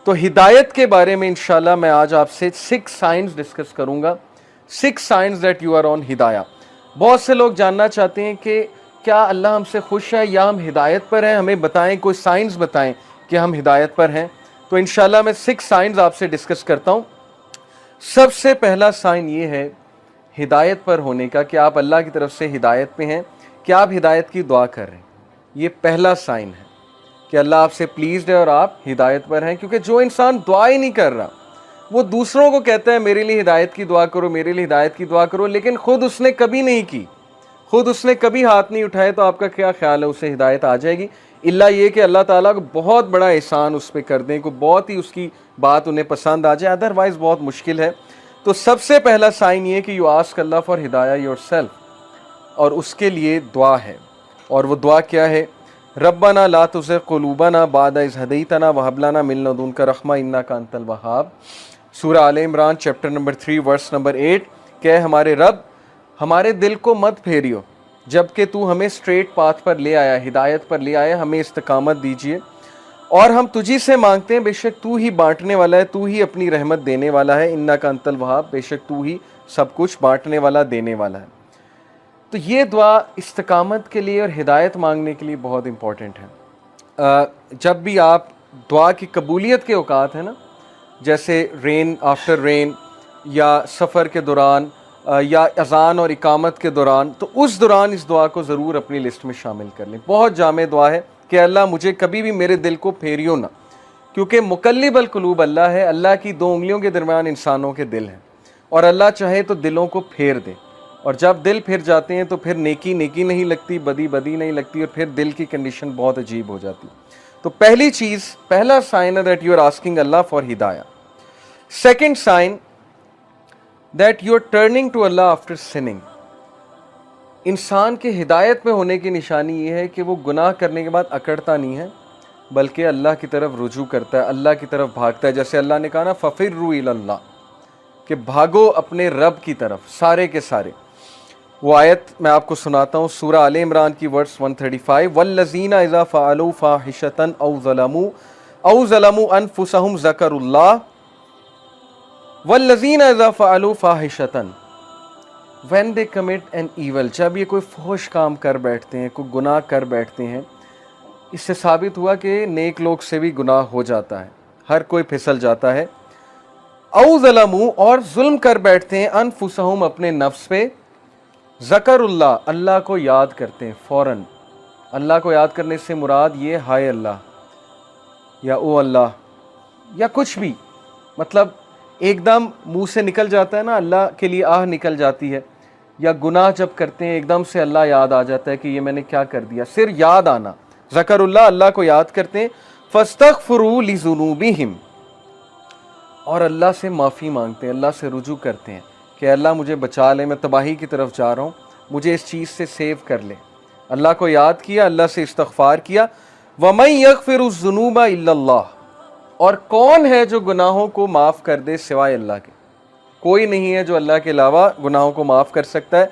तो हिदायत के बारे में इंशाल्लाह मैं आज आपसे 6 साइंस डिस्कस करूंगा, 6 signs that you are on हिदाया। बहुत से लोग जानना चाहते हैं कि क्या अल्लाह हमसे खुश है या हम हिदायत पर हैं, हमें बताएं, कोई साइंस बताएं कि हम हिदायत पर हैं। तो इंशाल्लाह मैं 6 साइंस आपसे डिस्कस करता हूं। सबसे पहला साइन ये है हिदायत पर होने का कि आप अल्लाह की तरफ से हिदायत पे हैं, कि आप हिदायत की दुआ कर रहे हैं। ये पहला साइन है कि अल्लाह आपसे प्लीज्ड है और आप हिदायत पर हैं। क्योंकि जो इंसान दुआ ही नहीं कर रहा, वो दूसरों को कहता है मेरे लिए हिदायत की दुआ करो, मेरे लिए हिदायत की दुआ करो, लेकिन खुद उसने कभी नहीं की, खुद उसने कभी हाथ नहीं उठाए, तो आपका क्या ख्याल है उसे हिदायत आ जाएगी? इल्ला ये कि अल्लाह ताला को बहुत बड़ा एहसान उस पर कर दें, को बहुत ही उसकी बात उन्हें पसंद आ जाए, अदरवाइज बहुत मुश्किल है। तो सबसे पहला साइन ये कि यू आस्क अल्लाह फॉर हिदाया योरसेल्फ, और उसके लिए दुआ है। और वो दुआ क्या है? रब्बना ला तुज़िग़ क़ुलूबना बादा इज़ हदैतना वहब लना मिन लदुनका रहमा इन्नका अंतल वहाब। सूरह Aal Imran chapter number 3 verse number 8। क्या है? हमारे रब, हमारे दिल को मत फेरियो जबकि तू हमें स्ट्रेट पाथ पर ले आया, हिदायत पर ले आया, हमें इस्तकामत दीजिए। और हम तुझी से मांगते हैं, बेशक तू ही बांटने वाला है, तू ही अपनी रहमत देने वाला है। इन्नका अंतल वहाब, बेशक तू ही सब कुछ बांटने वाला, देने वाला है। तो ये दुआ इस्तकामत के लिए और हिदायत मांगने के लिए बहुत इम्पॉर्टेंट है। जब भी आप दुआ की कबूलियत के औकात है ना, जैसे रेन आफ्टर रेन, या सफ़र के दौरान, या अज़ान और इकामत के दौरान, तो उस दौरान इस दुआ को ज़रूर अपनी लिस्ट में शामिल कर लें। बहुत जामे दुआ है कि अल्लाह मुझे कभी भी मेरे दिल को फेरियो ना, क्योंकि मुकल्लिबल कुलूब अल्लाह है। अल्लाह की 2 उंगलियों के दरमियान इंसानों के दिल हैं, और अल्लाह चाहे तो दिलों को फेर दे। और जब दिल फिर जाते हैं तो फिर नेकी नेकी नहीं लगती, बदी बदी नहीं लगती, और फिर दिल की कंडीशन बहुत अजीब हो जाती। तो पहली चीज़, पहला साइन है that you are asking Allah for हिदाया। Second sign that you are turning to Allah after sinning. इंसान के हिदायत में होने की निशानी ये है कि वो गुनाह करने के बाद अकड़ता नहीं है, बल्कि अल्लाह की तरफ रुजू करता है, अल्लाह की तरफ भागता है। जैसे अल्लाह ने कहा ना, फ़फ़िर्रू इलल्लाह, कि भागो अपने रब की तरफ, सारे के सारे। वो आयत मैं आपको सुनाता हूँ, सूरह आले इमरान की वर्स 135। वल्लज़ीना इज़ा फ़अलू फ़ाहिशतन औ ज़लमू अनफुसहुम ज़करुल्लाह वल्लज़ीना इज़ा फ़अलू फ़ाहिशतन, when they commit an evil. जब ये कोई फहश काम कर बैठते हैं, कोई गुनाह कर बैठते हैं, इससे साबित हुआ कि नेक लोग से भी गुनाह हो जाता है, हर कोई फिसल जाता है। औ ज़लमू, और जुल्म कर बैठते हैं, अनफुसहुम, अपने नफ्स पे, ज़करुल्लाह, अल्लाह को याद करते हैं फ़ौरन। अल्लाह को याद करने से मुराद ये हाय अल्लाह, या ओ अल्लाह, या कुछ भी, मतलब एकदम मुंह से निकल जाता है ना, अल्लाह के लिए आह निकल जाती है। या गुनाह जब करते हैं एकदम से अल्लाह याद आ जाता है कि ये मैंने क्या कर दिया, सिर याद आना, ज़करुल्लाह, अल्लाह को याद करते हैं। फ़स्तग़फ़िरू लिज़ुनूबिहिम, और अल्लाह से माफ़ी मांगते हैं, अल्लाह से रुजू करते हैं कि अल्लाह मुझे बचा ले, मैं तबाही की तरफ जा रहा हूँ, मुझे इस चीज़ से सेव कर ले। अल्लाह को याद किया, अल्लाह से इस्तग़फ़ार किया। वमन यग़फ़िरुज़्ज़ुनूबा इल्लल्लाह, और कौन है जो गुनाहों को माफ़ कर दे सिवाय अल्लाह के? कोई नहीं है जो अल्लाह के अलावा गुनाहों को माफ़ कर सकता है।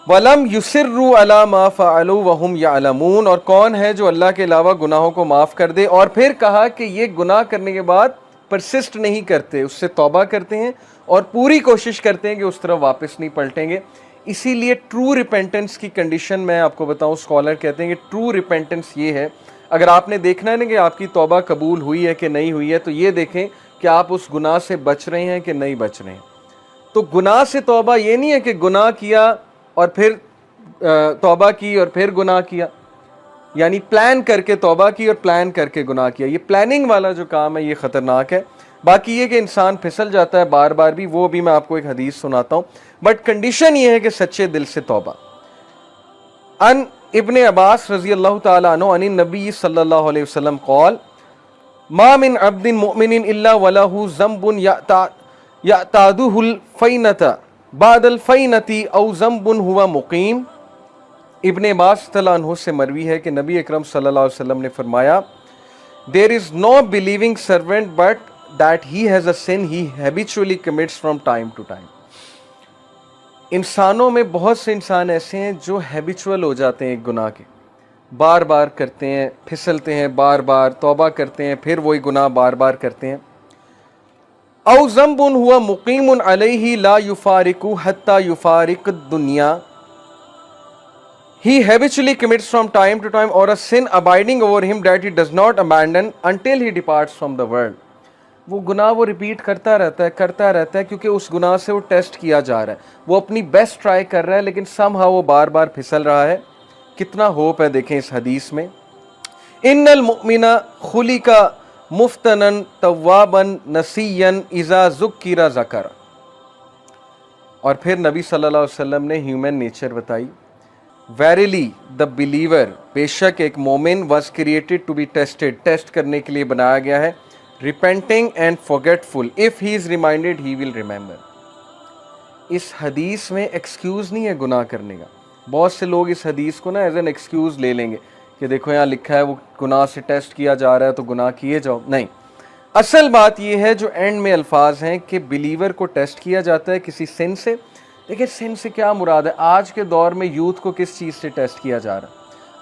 वलम युसिर्रू अला मा फ़अलू वहुम यअलमून, और कौन है जो अल्लाह के अलावा गुनाहों को माफ़ कर दे? और फिर कहा कि ये गुनाह करने के बाद परसिस्ट नहीं करते, उससे तौबा करते हैं और पूरी कोशिश करते हैं कि उस तरफ वापस नहीं पलटेंगे। इसीलिए ट्रू रिपेंटेंस की कंडीशन मैं आपको बताऊं, स्कॉलर कहते हैं कि ट्रू रिपेंटेंस ये है, अगर आपने देखना है ना कि आपकी तौबा कबूल हुई है कि नहीं हुई है, तो ये देखें कि आप उस गुनाह से बच रहे हैं कि नहीं बच रहे हैं। तो गुनाह से तौबा ये नहीं है कि गुनाह किया और फिर तौबा की और फिर गुनाह किया, यानी प्लान करके तौबा की और प्लान करके गुनाह किया। ये प्लानिंग वाला जो काम है ये ख़तरनाक है। बाकी ये कि इंसान फिसल जाता है बार बार भी, वो भी मैं आपको एक हदीस सुनाता हूँ, बट कंडीशन ये है कि सच्चे दिल से तौबा। अन इब्ने अब्बास रज़ी अल्लाह ताला अन्हु अन नबी सल्लल्लाहु अलैहि वसल्लम क़ाल मा मिन अब्दिन मुमिनिन इल्ला वलहु ज़ंबुन यअतादुहुल फ़ैनता बादल फ़ैनती औ ज़ंबुन हुवा मुक़ीम। इब्ने अब्बास तआला अन्हु से मरवी है कि नबी अकरम सल्लल्लाहु अलैहि वसल्लम ने फरमाया, there is no believing servant but that he has a sin he habitually commits from time to time. इंसानों में बहुत से इंसान ऐसे हैं जो हैबिचुअल हो जाते हैं एक गुनाह के, बार बार करते हैं, फिसलते हैं, बार बार तौबा करते हैं, फिर वही गुनाह बार बार करते हैं। औ ज़म्बुन हुआ मुकीमुन अलैहि ला युफारिकु हत्ता युफारिक दुनिया, he habitually commits from time to time, or a sin abiding over him that he does not abandon until he departs from the world। वो गुनाह वो रिपीट करता रहता है क्योंकि उस गुनाह से वो टेस्ट किया जा रहा है, वो अपनी बेस्ट ट्राई कर रहा है, लेकिन समहाउ वो बार बार फिसल रहा है। कितना होप है देखें इस हदीस में। इन्नल मुमिना खुलिका मुफ्तनन तव्वाबन नसीयन इज़ा ज़ुक्किरा ज़करा। और फिर नबी सल्लल्लाहु अलैहि वसल्लम ने ह्यूमन नेचर बताई। वेरिली द बिलीवर, बेशक एक मोमिन, was created to be tested, test करने के लिए बनाया गया है। Repenting and forgetful, if he is reminded he will remember. इस हदीस में एक्सक्यूज नहीं है गुनाह करने का। बहुत से लोग इस हदीस को ना एज एन एक्सक्यूज ले लेंगे कि देखो यहाँ लिखा है वो गुनाह से टेस्ट किया जा रहा है तो गुनाह किए जाओ। नहीं, असल बात यह है जो एंड में अल्फाज हैं कि बिलीवर को टेस्ट किया जाता है किसी सिन से। देखिए सिन से क्या मुराद है? आज के दौर में यूथ को किस चीज़ से टेस्ट किया जा रहा है?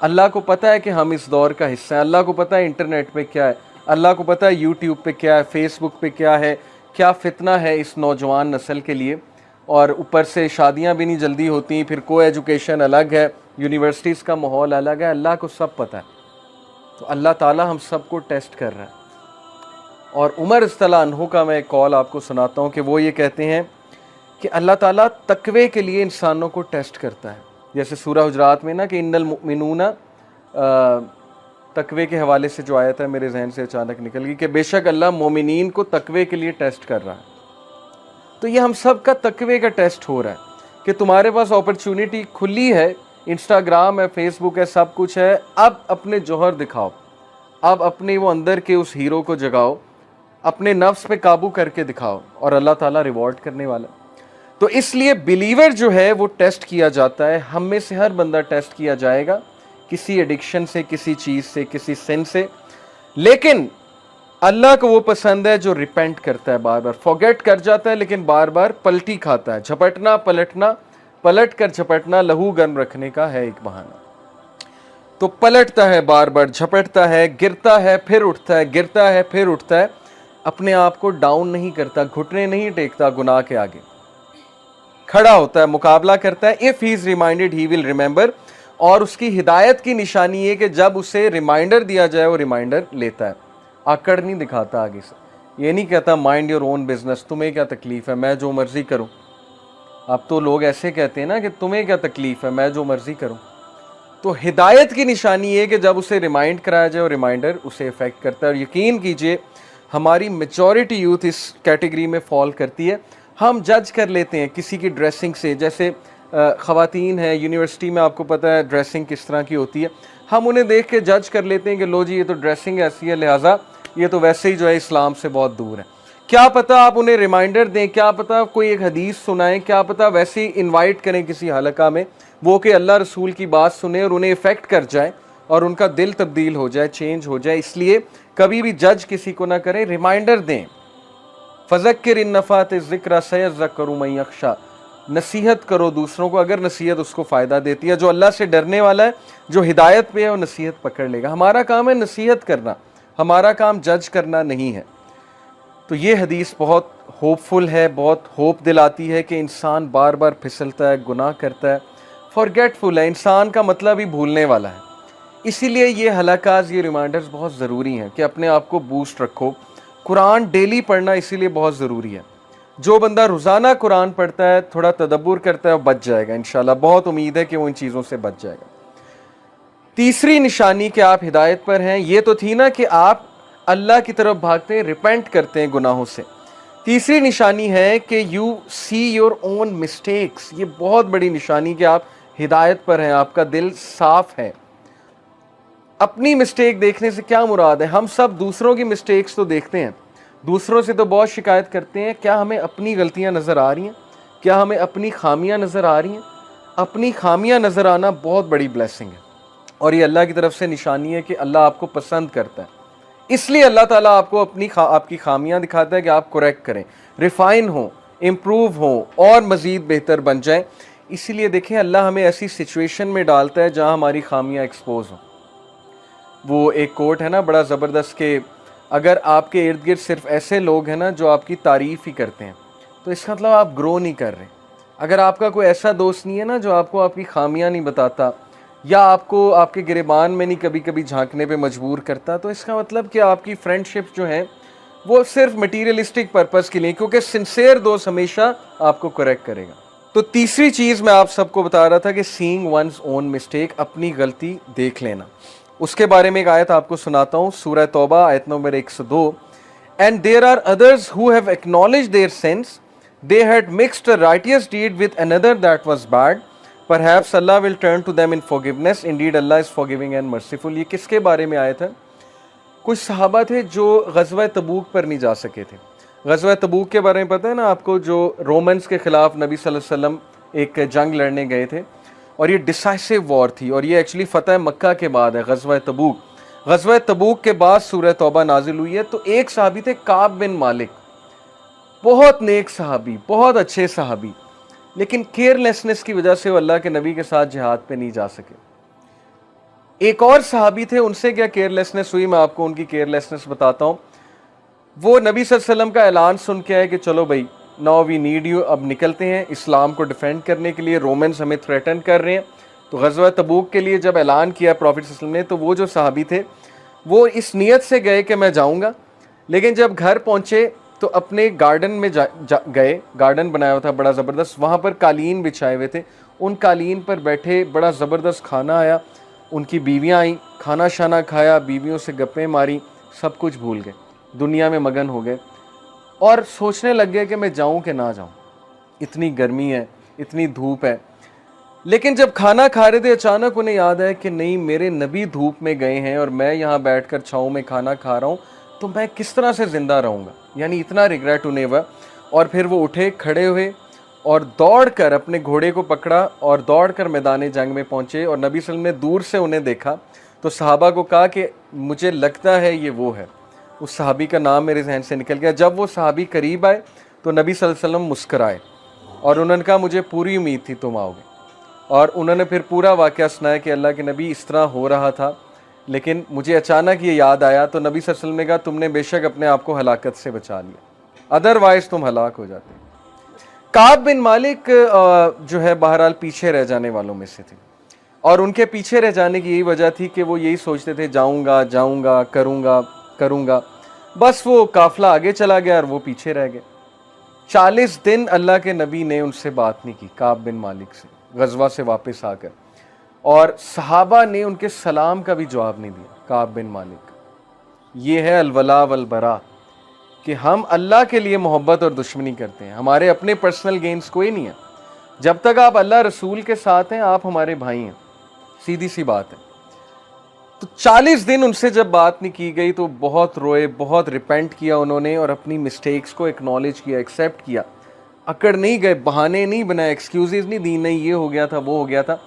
अल्लाह को पता है कि हम इस दौर का हिस्सा हैं, अल्लाह को पता है इंटरनेट पे क्या है, अल्लाह को पता है यूट्यूब पे क्या है, फेसबुक पे क्या है, क्या फितना है इस नौजवान नस्ल के लिए। और ऊपर से शादियां भी नहीं जल्दी होती, फिर को एजुकेशन अलग है, यूनिवर्सिटीज़ का माहौल अलग है, अल्लाह को सब पता है। तो अल्लाह ताला हम सबको टेस्ट कर रहा है। और उमर रज़ियल्लाहु अन्हु का मैं एक कॉल आपको सुनाता हूँ कि वो ये कहते हैं कि अल्लाह ताला तकवे के लिए इंसानों को टेस्ट करता है। जैसे सूरह हुजरात में ना कि इन्नल मुमिनूना, तकवे के हवाले से जो आयत है मेरे जहन से अचानक निकल गई कि बेशक अल्लाह मोमिनीन को तकवे के लिए टेस्ट कर रहा है। तो ये हम सब का तकवे का टेस्ट हो रहा है कि तुम्हारे पास अपॉर्चुनिटी खुली है, इंस्टाग्राम है, फेसबुक है, सब कुछ है, अब अपने जौहर दिखाओ, अब अपने वो अंदर के उस हीरो को जगाओ, अपने नफ्स पे काबू करके दिखाओ और अल्लाह ताला रिवॉर्ड करने वाला। तो इसलिए बिलीवर जो है वो टेस्ट किया जाता है। हम में से हर बंदा टेस्ट किया जाएगा किसी एडिक्शन से, किसी चीज़ से, किसी सिन से। लेकिन अल्लाह को वो पसंद है जो रिपेंट करता है, बार बार फॉरगेट कर जाता है लेकिन बार बार पलटी खाता है। झपटना पलटना, पलट कर झपटना लहू गर्म रखने का है एक बहाना। तो पलटता है, बार बार झपटता है, गिरता है फिर उठता है, गिरता है फिर उठता है, अपने आप को डाउन नहीं करता, घुटने नहीं टेकता गुनाह के आगे, खड़ा होता है, मुकाबला करता है। If he is reminded he will remember. और उसकी हिदायत की निशानी है कि जब उसे रिमाइंडर दिया जाए वो रिमाइंडर लेता है, आकड़ नहीं दिखाता आगे से। ये नहीं कहता माइंड योर ओन बिजनेस, तुम्हें क्या तकलीफ़ है, मैं जो मर्जी करूं। अब तो लोग ऐसे कहते हैं ना कि तुम्हें क्या तकलीफ़ है, मैं जो मर्जी करूं। तो हिदायत की निशानी है कि जब उसे रिमाइंड कराया जाए और रिमाइंडर उसे इफेक्ट करता है। और यकीन कीजिए हमारी मेजॉरिटी यूथ इस कैटेगरी में फॉल करती है। हम जज कर लेते हैं किसी की ड्रेसिंग से, जैसे ख़वातीन है यूनिवर्सिटी में, आपको पता है ड्रेसिंग किस तरह की होती है, हम उन्हें देख के जज कर लेते हैं कि लो जी ये तो ड्रेसिंग ऐसी है, लिहाजा ये तो वैसे ही जो है इस्लाम से बहुत दूर है। क्या पता आप उन्हें रिमाइंडर दें, क्या पता कोई एक हदीस सुनाएं, क्या पता वैसे ही इन्वाइट करें किसी हलका में, वो कि अल्लाह रसूल की बात सुने और उन्हें इफ़ेक्ट कर जाए और उनका दिल तब्दील हो जाए, चेंज हो जाए। इसलिए कभी भी जज किसी को ना करें, रिमाइंडर दें। फ़ज़क्किर इन नफ़ात ज़िक्रा सयज़्ज़क्करु मन यख़शा, नसीहत करो दूसरों को अगर नसीहत उसको फ़ायदा देती है। जो अल्लाह से डरने वाला है, जो हिदायत पे है, वो नसीहत पकड़ लेगा। हमारा काम है नसीहत करना, हमारा काम जज करना नहीं है। तो ये हदीस बहुत होपफुल है, बहुत होप दिलाती है कि इंसान बार बार फिसलता है, गुनाह करता है, फॉरगेटफुल है। इंसान का मतलब ही भूलने वाला है। इसीलिए ये हलाकात, ये रिमाइंडर्स बहुत ज़रूरी हैं कि अपने आप को बूस्ट रखो। कुरान डेली पढ़ना इसीलिए बहुत ज़रूरी है। जो बंदा रोज़ाना कुरान पढ़ता है, थोड़ा तदब्बुर करता है, वो बच जाएगा इंशाल्लाह। बहुत उम्मीद है कि वो इन चीज़ों से बच जाएगा। तीसरी निशानी कि आप हिदायत पर हैं, ये तो थी ना कि आप अल्लाह की तरफ भागते हैं, रिपेंट करते हैं गुनाहों से। तीसरी निशानी है कि you see your own mistakes. ये बहुत बड़ी निशानी कि आप हिदायत पर हैं, आपका दिल साफ है। अपनी मिस्टेक देखने से क्या मुराद है? हम सब दूसरों की मिस्टेक्स तो देखते हैं, दूसरों से तो बहुत शिकायत करते हैं। क्या हमें अपनी गलतियां नज़र आ रही हैं? क्या हमें अपनी खामियां नज़र आ रही हैं? अपनी खामियां नज़र आना बहुत बड़ी ब्लेसिंग है और ये अल्लाह की तरफ से निशानी है कि अल्लाह आपको पसंद करता है। इसलिए अल्लाह ताला आपको आपकी खामियां दिखाता है कि आप करेक्ट करें, रिफाइन हो, इम्प्रूव हो और मज़ीद बेहतर बन जाएं। इसीलिए देखें अल्लाह हमें ऐसी सिचुएशन में डालता है जहाँ हमारी खामियां एक्सपोज हों। वो एक कोट है ना बड़ा ज़बरदस्त कि अगर आपके इर्द गिर्द सिर्फ ऐसे लोग हैं ना जो आपकी तारीफ़ ही करते हैं, तो इसका मतलब आप ग्रो नहीं कर रहे। अगर आपका कोई ऐसा दोस्त नहीं है ना जो आपको आपकी खामियां नहीं बताता या आपको आपके गिरेबान में नहीं कभी कभी झांकने पे मजबूर करता, तो इसका मतलब कि आपकी फ्रेंडशिप जो है वो सिर्फ मटीरियलिस्टिक पर्पस के लिए, क्योंकि सिंसियर दोस्त हमेशा आपको करेक्ट करेगा। तो तीसरी चीज़ मैं आप सबको बता रहा था कि सीइंग वंस ओन मिस्टेक, अपनी गलती देख लेना। उसके बारे में एक आयत आपको सुनाता हूँ, सूरह तौबा आयत number 102। And there are others who have acknowledged their sins, they had mixed a righteous deed with another that was bad, perhaps Allah will turn to them in forgiveness, indeed Allah is forgiving and merciful। ये किसके बारे में आया था? कुछ सहाबा थे जो गज़वा तबूक पर नहीं जा सके थे। गज़वा तबूक के बारे में पता है ना आपको, जो रोमन्स के खिलाफ नबी सल्लल्लाहु अलैहि वसल्लम एक जंग लड़ने गए थे और ये डिसाइसिव वॉर थी, और ये एक्चुअली फ़तह मक्का के बाद है गज़वा तबूक। गज़वा तबूक के बाद सूरह तौबा नाजिल हुई है। तो एक सहाबी थे काब बिन मालिक, बहुत नेक सहाबी, बहुत अच्छे सहाबी, लेकिन केयरलेसनेस की वजह से वो अल्लाह के नबी के साथ जिहाद पे नहीं जा सके। एक और सहाबी थे, उनसे क्या केयरलेसनेस हुई, मैं आपको उनकी केयरलेसनेस बताता हूँ। वो नबी सल्लल्लाहु अलैहि वसल्लम का ऐलान सुन के आए कि चलो भाई नाउ वी नीड यू, अब निकलते हैं इस्लाम को डिफेंड करने के लिए, रोमन्स हमें थ्रेटन कर रहे हैं। तो गज़वा तबूक के लिए जब ऐलान किया प्रॉफिट सल्लल्लाहु अलैहि वसल्लम ने, तो वो जो सहाबी थे वो इस नीयत से गए कि मैं जाऊँगा, लेकिन जब घर पहुँचे तो अपने गार्डन में गए। गार्डन बनाया हुआ था बड़ा ज़बरदस्त, वहाँ पर कालीन बिछाए हुए थे, उन कालीन पर बैठे, बड़ा ज़बरदस्त खाना आया, उनकी बीवियाँ आई, खाना शाना खाया, बीवियों से गप्पें मारी, सब कुछ भूल गए, दुनिया में मगन हो गए और सोचने लग गए कि मैं जाऊँ कि ना जाऊँ, इतनी गर्मी है, इतनी धूप है। लेकिन जब खाना खा रहे थे अचानक उन्हें याद आया कि नहीं, मेरे नबी धूप में गए हैं और मैं यहाँ बैठकर छाँव में खाना खा रहा हूँ, तो मैं किस तरह से ज़िंदा रहूँगा, यानी इतना रिग्रेट उन्हें हुआ। और फिर वो उठे, खड़े हुए और दौड़कर अपने घोड़े को पकड़ा और दौड़कर मैदान जंग में पहुँचे। और नबी सल्लल्लाहु अलैहि वसल्लम ने दूर से उन्हें देखा तो सहाबा को कहा कि मुझे लगता है ये वो है। उस सहाबी का नाम मेरे जहन से निकल गया। जब वो सहाबी करीब आए तो नबी सल्लल्लाहु अलैहि वसल्लम मुस्कराए और उन्होंने कहा मुझे पूरी उम्मीद थी तुम आओगे। और उन्होंने फिर पूरा वाक़या सुनाया कि अल्लाह के नबी इस तरह हो रहा था, लेकिन मुझे अचानक ये याद आया। तो नबी सल्लल्लाहु अलैहि वसल्लम ने कहा तुमने बेशक अपने आप को हलाकत से बचा लिया, अदरवाइज तुम हलाक हो जाते। काब बिन मालिक जो है बहरहाल पीछे रह जाने वालों में से थे, और उनके पीछे रह जाने की यही वजह थी कि वो यही सोचते थे जाऊंगा जाऊंगा, करूंगा करूंगा, बस वो काफिला आगे चला गया और वो पीछे रह गए। 40 दिन अल्लाह के नबी ने उनसे बात नहीं की, काब बिन मालिक से, गजवा से वापस आकर, और सहाबा ने उनके सलाम का भी जवाब नहीं दिया। काब बिन मालिक, ये है अलवला वलबरा कि हम अल्लाह के लिए मोहब्बत और दुश्मनी करते हैं, हमारे अपने पर्सनल गेन्स कोई नहीं है। जब तक आप अल्लाह रसूल के साथ हैं आप हमारे भाई हैं, सीधी सी बात है। तो 40 दिन उनसे जब बात नहीं की गई तो बहुत रोए, बहुत रिपेंट किया उन्होंने और अपनी मिस्टेक्स को एक्नॉलेज किया, एक्सेप्ट किया। अकड़ नहीं गए, बहाने नहीं बनाए, एक्सक्यूजेज नहीं दी, नहीं ये हो गया था वो हो गया था,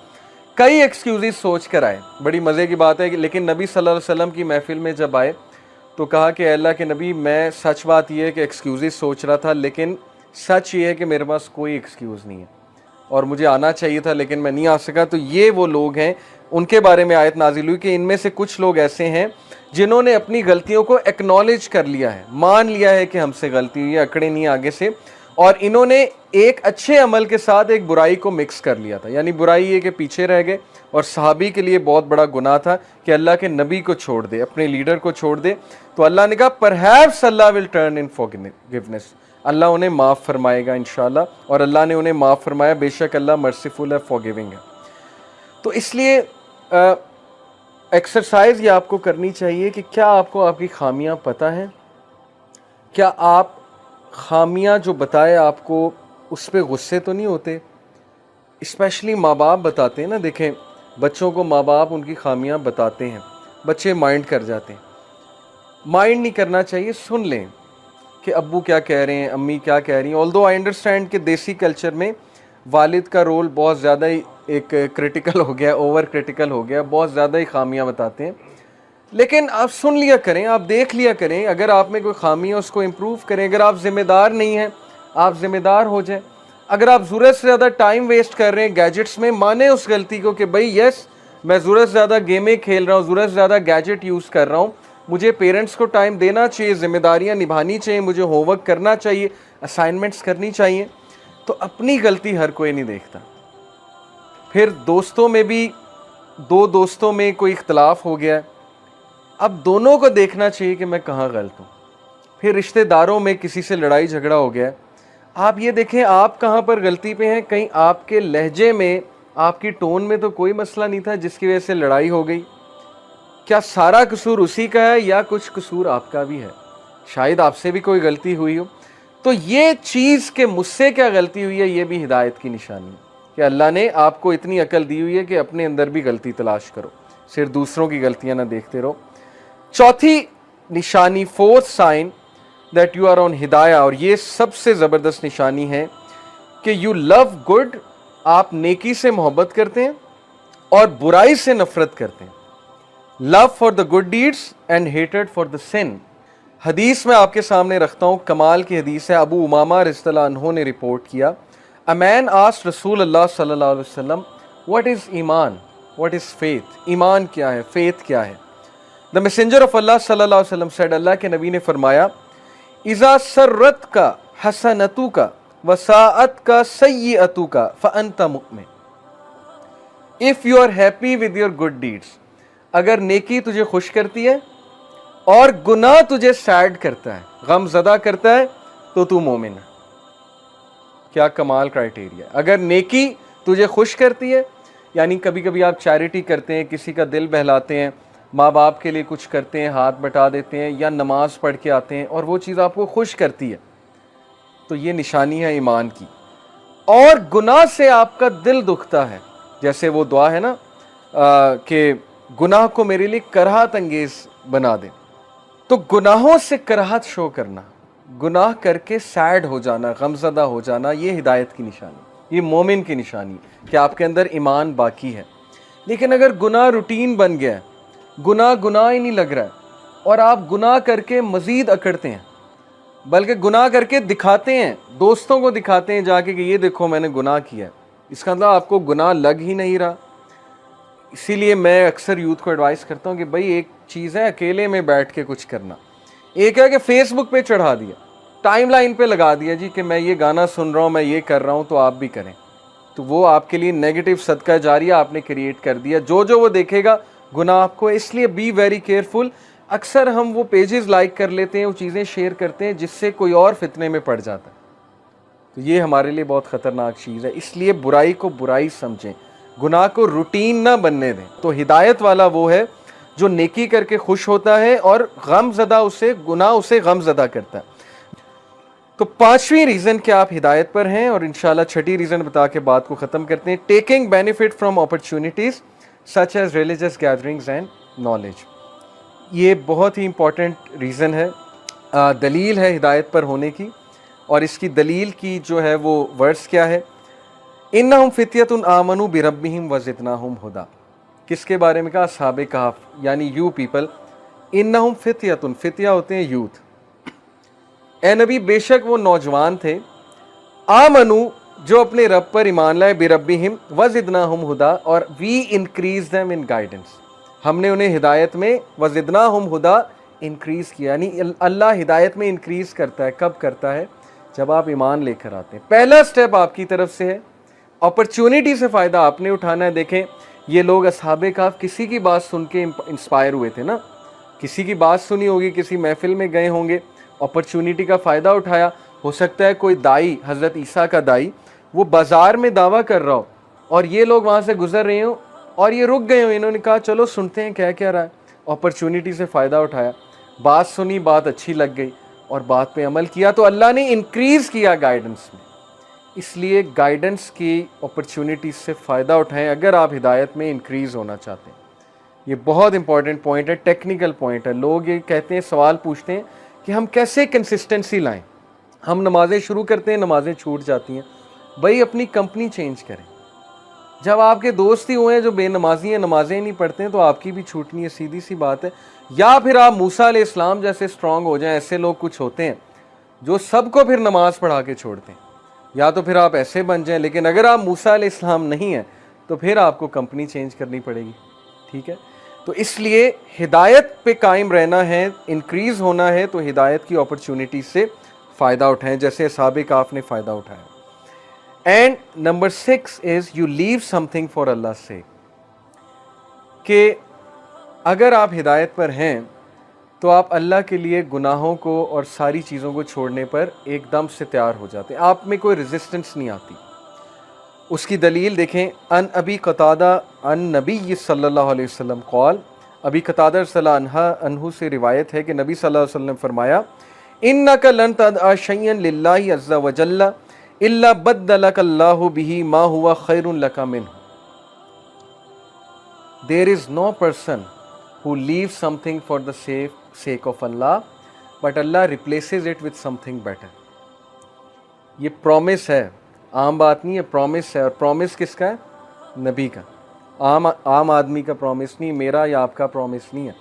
कई एक्सक्यूजेज सोच कर आए। बड़ी मज़े की बात है कि लेकिन नबी सल्लल्लाहु अलैहि वसल्लम की महफिल में जब आए तो कहा कि अल्लाह के नबी, मैं सच बात यह है कि एक्सक्यूजेज सोच रहा था, लेकिन सच ये है कि मेरे पास कोई एक्सक्यूज़ नहीं है और मुझे आना चाहिए था लेकिन मैं नहीं आ सका। तो ये वो लोग हैं, उनके बारे में आयत नाजिल हुई कि इनमें से कुछ लोग ऐसे हैं जिन्होंने अपनी गलतियों को एक्नॉलेज कर लिया है, मान लिया है कि हमसे गलती हुई है, अकड़े नहीं आगे से, और इन्होंने एक अच्छे अमल के साथ एक बुराई को मिक्स कर लिया था। यानी बुराई ये कि पीछे रह गए, और सहाबी के लिए बहुत बड़ा गुनाह था कि अल्लाह के नबी को छोड़ दे, अपने लीडर को छोड़ दे। तो अल्लाह ने कहा perhaps Allah will turn in forgiveness, Allah उन्हें माफ़ फरमाएगा इंशाल्लाह, और अल्लाह ने उन्हें माफ़ फरमाया, बेशक अल्लाह मर्सीफुल है, फॉरगिविंग है। तो इसलिए एक्सरसाइज ये आपको करनी चाहिए कि क्या आपको आपकी खामियां पता हैं, क्या आप खामियां जो बताए आपको उस पर गुस्से तो नहीं होते। स्पेशली माँ बाप बताते हैं ना, देखें बच्चों को माँ बाप उनकी खामियां बताते हैं, बच्चे माइंड कर जाते हैं। माइंड नहीं करना चाहिए, सुन लें कि अब्बू क्या कह रहे हैं, अम्मी क्या कह रही हैं। ऑल्दो आई अंडरस्टैंड कि देसी कल्चर में वालिद का रोल बहुत ज़्यादा ही एक क्रिटिकल हो गया, ओवर क्रिटिकल हो गया, बहुत ज़्यादा ही खामियां बताते हैं, लेकिन आप सुन लिया करें, आप देख लिया करें। अगर आप में कोई खामी है उसको इम्प्रूव करें। अगर आप ज़िम्मेदार नहीं हैं, आप ज़िम्मेदार हो जाएं। अगर आप ज़रूरत से ज़्यादा टाइम वेस्ट कर रहे हैं गैजेट्स में, माने उस गलती को कि भाई यस मैं ज़रूरत से ज़्यादा गेमें खेल रहा हूँ, ज़रूरत से ज़्यादा गैजेट यूज़ कर रहा हूँ, मुझे पेरेंट्स को टाइम देना चाहिए, जिम्मेदारियाँ निभानी चाहिए, मुझे होमवर्क करना चाहिए, असाइनमेंट्स करनी चाहिए। तो अपनी गलती हर कोई नहीं देखता। फिर दोस्तों में भी, दो दोस्तों में कोई इख्तलाफ हो गया, अब दोनों को देखना चाहिए कि मैं कहाँ गलत हूँ। फिर रिश्तेदारों में किसी से लड़ाई झगड़ा हो गया, आप ये देखें आप कहाँ पर गलती पे हैं। कहीं आपके लहजे में, आपकी टोन में तो कोई मसला नहीं था जिसकी वजह से लड़ाई हो गई। क्या सारा कसूर उसी का है या कुछ कसूर आपका भी है? शायद आपसे भी कोई गलती हुई हो। तो ये चीज़ कि मुझसे क्या गलती हुई है, ये भी हिदायत की निशानी है कि अल्लाह ने आपको इतनी अकल दी हुई है कि अपने अंदर भी गलती तलाश करो, सिर्फ दूसरों की गलतियां ना देखते रहो। चौथी निशानी, fourth sign that you are on हिदाया, और ये सबसे ज़बरदस्त निशानी है कि यू लव गुड, आप नेकी से मोहब्बत करते हैं और बुराई से नफरत करते हैं। Love for the good deeds and hated for the sin. हदीस में आपके सामने रखता हूँ, कमाल की हदीस है। अबू उमामा रज़ियल्लाहु अन्हु ने रिपोर्ट किया, अ मैन आस्क्ड रसूल अल्लाह सल्लल्लाहु अलैहि वसल्लम, व्हाट इज़ ईमान, व्हाट इज़ फेथ, ईमान क्या है, फेथ क्या है। द मैसेंजर ऑफ अल्लाह सल्लल्लाहु अलैहि वसल्लम सेड, अल्लाह के नबी ने फरमाया, इज़ा सर्रत का हसनतु का वसाअत का सय्यतु का फ़अंत मुमिन। If you are happy with your good deeds, अगर नेकी तुझे खुश करती है और गुनाह तुझे सैड करता है, गमज़दा करता है, तो तू मोमिन है। क्या कमाल क्राइटेरिया। अगर नेकी तुझे खुश करती है, यानी कभी कभी आप चैरिटी करते हैं, किसी का दिल बहलाते हैं, माँ बाप के लिए कुछ करते हैं, हाथ बटा देते हैं, या नमाज पढ़ के आते हैं और वो चीज़ आपको खुश करती है, तो ये निशानी है ईमान की। और गुनाह से आपका दिल दुखता है, जैसे वो दुआ है ना कि गुनाह को मेरे लिए कराहत अंगेज बना दे, तो गुनाहों से कराहत शो करना, गुनाह करके सैड हो जाना, गमज़दा हो जाना, ये हिदायत की निशानी, ये मोमिन की निशानी कि आपके अंदर ईमान बाकी है। लेकिन अगर गुनाह रूटीन बन गया है, गुनाह ही नहीं लग रहा है, और आप गुनाह करके मज़ीद अकड़ते हैं, बल्कि गुनाह करके दिखाते हैं, दोस्तों को दिखाते हैं जाके कि ये देखो मैंने गुनाह किया है, इसका मतलब आपको गुनाह लग ही नहीं रहा। इसीलिए मैं अक्सर यूथ को एडवाइस करता हूँ कि भाई एक चीज़ है अकेले में बैठ के कुछ करना, एक है कि फेसबुक पे चढ़ा दिया, टाइमलाइन पे लगा दिया जी कि मैं ये गाना सुन रहा हूँ, मैं ये कर रहा हूँ, तो आप भी करें, तो वो आपके लिए नेगेटिव सदका जारिया आपने क्रिएट कर दिया। जो वो देखेगा गुनाह आपको। इसलिए बी वेरी केयरफुल। अक्सर हम वो पेजेस लाइक कर लेते हैं, वो चीज़ें शेयर करते हैं जिससे कोई और फितने में पड़ जाता है, तो ये हमारे लिए बहुत ख़तरनाक चीज़ है। इसलिए बुराई को बुराई समझें, गुनाह को रूटीन ना बनने दें। तो हिदायत वाला वो है जो नेकी करके खुश होता है और गमज़दा उसे, गुनाह उसे गमज़दा करता है। तो पांचवी रीज़न कि आप हिदायत पर हैं, और इंशाल्लाह छठी रीज़न बता के बात को ख़त्म करते हैं। Taking benefit from opportunities such as religious gatherings and knowledge. ये बहुत ही इंपॉर्टेंट रीज़न है, दलील है हिदायत पर होने की। और इसकी दलील की जो है वो वर्ड्स क्या है, इन्नहुम फित्यतुन आमनु बिरब्बिहिम वज़िदनाहुम हुदा। किसके बारे में कहा? असहाबे कहफ, यानी यू पीपल। इन्नहुम फित्यतुन, फितिया होते हैं यूथ। ए नबी बेशक वो नौजवान थे, आमनु जो अपने रब पर ईमान लाए, बिरब्बिहिम वज़िदनाहुम हुदा, और we increase them in guidance, हमने उन्हें हिदायत में, वज़िदनाहुम हुदा, इंक्रीज़ किया। यानी अल्लाह हिदायत में इंक्रीज़ करता है। कब करता है? जब आप ईमान लेकर आते हैं। पहला स्टेप आपकी तरफ से है, अपॉर्चुनिटी से फ़ायदा आपने उठाना है। देखें ये लोग असहाबे कहफ किसी की बात सुन के इंस्पायर हुए थे ना, किसी की बात सुनी होगी, किसी महफिल में गए होंगे, अपॉर्चुनिटी का फ़ायदा उठाया। हो सकता है कोई दाई, हज़रत ईसा का दाई, वो बाज़ार में दावा कर रहा हो और ये लोग वहाँ से गुजर रहे हो और ये रुक गए हो, इन्होंने कहा चलो सुनते हैं क्या क्या रहा है। अपॉर्चुनिटी से फ़ायदा उठाया, बात सुनी, बात अच्छी लग गई और बात पे अमल किया, तो अल्लाह ने इंक्रीज़ किया गाइडेंस में। इसलिए गाइडेंस की अपॉर्चुनिटीज़ से फ़ायदा उठाएं अगर आप हिदायत में इंक्रीज़ होना चाहते हैं। ये बहुत इंपॉर्टेंट पॉइंट है, टेक्निकल पॉइंट है। लोग ये कहते हैं, सवाल पूछते हैं कि हम कैसे कंसिस्टेंसी लाएं। हम नमाज़ें शुरू करते हैं, नमाज़ें छूट जाती हैं। भाई अपनी कंपनी चेंज करें। जब आपके दोस्त ही हुए हैं जो बेनमाजी हैं, नमाजें नहीं पढ़ते हैं, तो आपकी भी छूटनी है, सीधी सी बात है। या फिर आप मूसा अलैहिस्सलाम जैसे स्ट्रांग हो जाएं। ऐसे लोग कुछ होते हैं जो सबको फिर नमाज पढ़ा के छोड़ते हैं, या तो फिर आप ऐसे बन जाएं। लेकिन अगर आप मूसा अलैहिस्सलाम नहीं हैं तो फिर आपको कंपनी चेंज करनी पड़ेगी। ठीक है, तो इसलिए हिदायत पे कायम रहना है, इंक्रीज होना है, तो हिदायत की अपॉर्चुनिटी से फ़ायदा उठाएं जैसे असहाबे काफ ने फ़ायदा उठाया। And number 6 is you leave something for Allah से, कि अगर आप हिदायत पर हैं तो आप अल्लाह के लिए गुनाहों को और सारी चीज़ों को छोड़ने पर एकदम से तैयार हो जाते हैं, आप में कोई रेजिस्टेंस नहीं आती। उसकी दलील देखें, अन अबी कतादा अन नबी सल्लल्लाहु अलैहि वसल्लम क़ाल, अबी कतादा रज़ियल्लाहु अन्हु से रिवायत है कि नबी सल्लल्लाहु अलैहि वसल्लम फरमाया, इन्नका लन तदअ शय्यन लिल्लाहि अज़्ज़ा व जल्ला इल्ला बद्दलकल्लाहु बिही मा हुवा खैरुन लका मिन्हु। There is no person who leaves something for the sake of Allah, but Allah replaces it with something better. ये प्रॉमिस है, आम बात नहीं है, प्रॉमिस है। और प्रॉमिस किसका है? नबी का। आम आदमी का प्रॉमिस नहीं, मेरा या आपका प्रॉमिस नहीं है।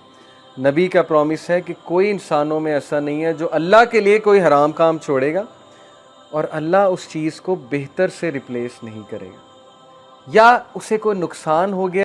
नबी का प्रॉमिस है कि कोई इंसानों में ऐसा नहीं है जो अल्लाह के लिए कोई हराम काम छोड़ेगा और अल्लाह उस चीज़ को बेहतर से रिप्लेस नहीं करेगा, या उसे कोई नुकसान हो गया